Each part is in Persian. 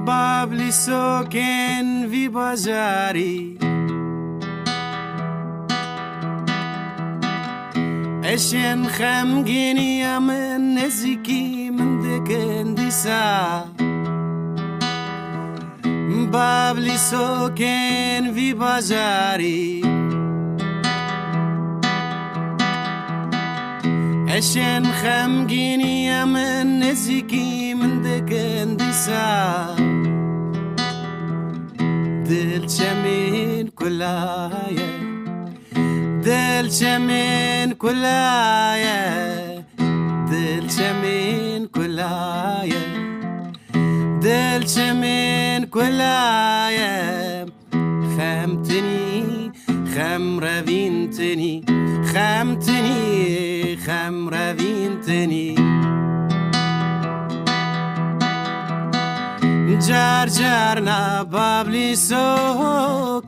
بابلی سوکن وی بازاری اشن خمگینی من نزیکی من دکن دیسا بابلی سوکن وی بازاری اشن خمگینی من نزیکی من دکن دیسا دل چمین کلایه دل چمین کلایه دل چمین کلایه دل چمین کلایه خمتنی خم روینتنی خمتنی خم روینتنی جار جار نا بابلی سوک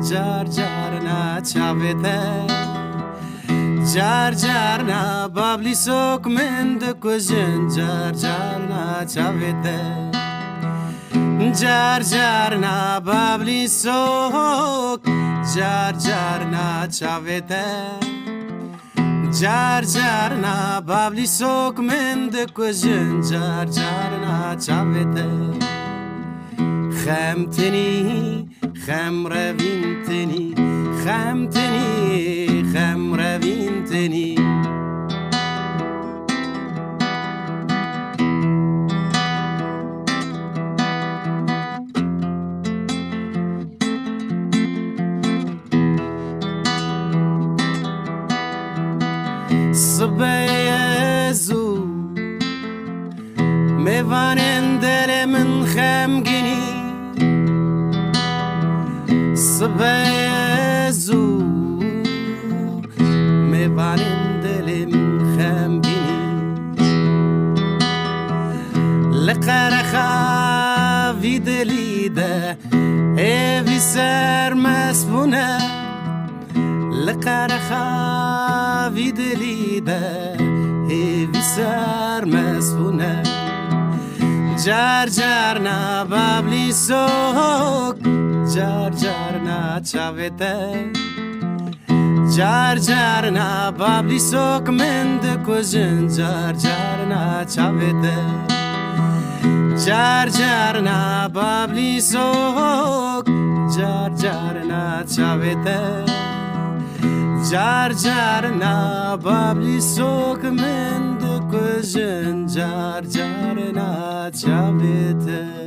جار جار نا چاوته جار جار نا بابلی سوک من دکوزن جار جار نا چاوته جار جار نا بابلی سوک جار جار نا چاوته جار جار نا بابلی سوک من دکوزن جار جار نا چاوته خمتني خم روینتنی خمتنی خم روینتنی صبای زو میوانن دل من خمگینی صبای زو میوانن دل من خمگینی لقرخا وی دلیده ایوی سر مسبونه لقرخا وی دلیده ایوی سر مسبونه جار جار نا بابلی سوک جار جار نا چاوته جار جار نا بابلی سوک من دکوزن جار جار نا چاوته جار جار نا بابلی سوک جار جار نا چاوته جار جار نا بابلی سوک من دکوزن جار جار نا چاوته